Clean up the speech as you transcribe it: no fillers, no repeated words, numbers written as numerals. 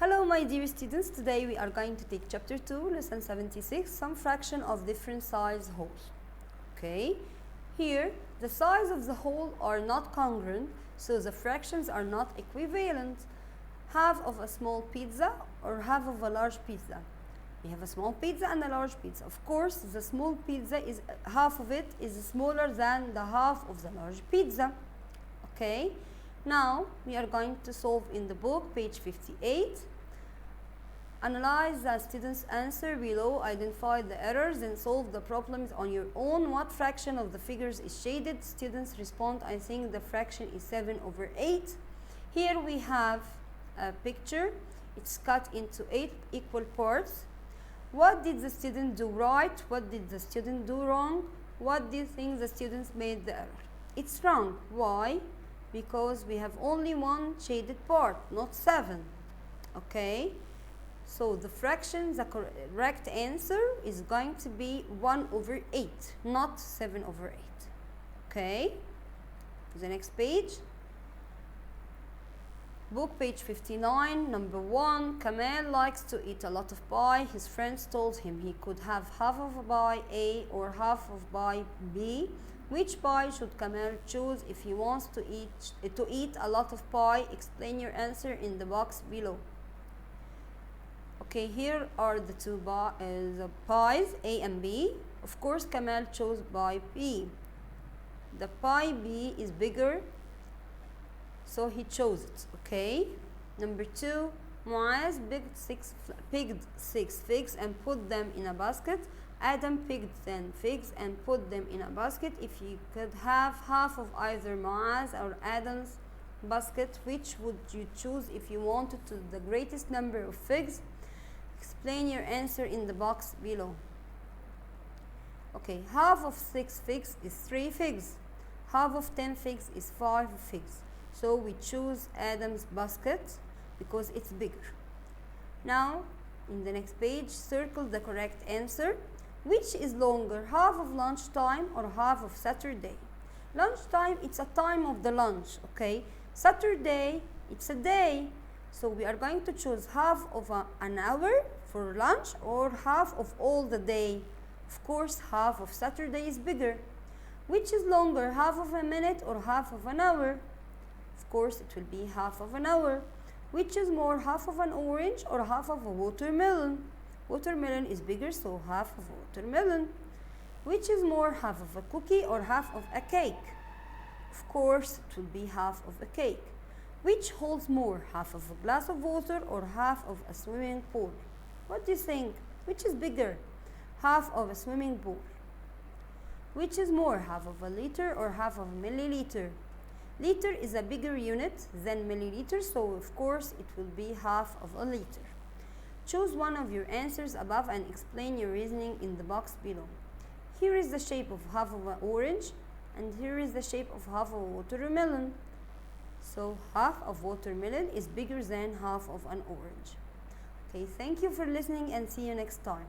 Hello my dear students, today we are going to take chapter 2, lesson 76, some fraction of different size wholes. Okay, here the size of the whole are not congruent, so the fractions are not equivalent. Half of a small pizza or half of a large pizza. We have a small pizza and a large pizza. Of course, the small pizza is half of it is smaller than the half of the large pizza. Okay, now we are going to solve in the book, page 58. Analyze the student's answer below, identify the errors, and solve the problems on your own. What fraction of the figures is shaded? Students respond, I think the fraction is 7/8. Here we have a picture. It's cut into 8 equal parts. What did the student do right? What did the student do wrong? What do you think the students made the error? It's wrong. Why? Because we have only one shaded part, not 7. Okay? So the fraction, the correct answer is going to be 1/8, not 7/8. Okay? The next page. Book page 59, number 1. Kamal likes to eat a lot of pie. His friends told him he could have half of a pie A or half of pie B. Which pie should Kamal choose if he wants to eat a lot of pie? Explain your answer in the box below. Okay, here are the two the pies, A and B. Of course, Kamal chose pie B. The pie B is bigger, so he chose it. Okay. Number 2, Muaz picked six figs and put them in a basket. Adam picked 10 figs and put them in a basket. If you could have half of either Muaz or Adam's basket, which would you choose if you wanted to the greatest number of figs? Explain your answer in the box below. Okay, half of 6 figs is 3 figs. Half of 10 figs is 5 figs. So we choose Adam's basket because it's bigger. Now, in the next page, circle the correct answer. Which is longer, half of lunchtime or half of Saturday? Lunchtime, it's a time of the lunch, okay? Saturday, it's a day. So we are going to choose half of an hour for lunch or half of all the day. Of course, half of Saturday is bigger. Which is longer, half of a minute or half of an hour? Of course, it will be half of an hour. Which is more, half of an orange or half of a watermelon? Watermelon is bigger, so half of watermelon. Which is more, half of a cookie or half of a cake? Of course, it will be half of a cake. Which holds more, half of a glass of water or half of a swimming pool? What do you think? Which is bigger? Half of a swimming pool. Which is more, half of a liter or half of a milliliter? Liter is a bigger unit than milliliter, so of course it will be half of a liter. Choose one of your answers above and explain your reasoning in the box below. Here is the shape of half of an orange, and here is the shape of half of a watermelon. So half of watermelon is bigger than half of an orange. Okay, thank you for listening and see you next time.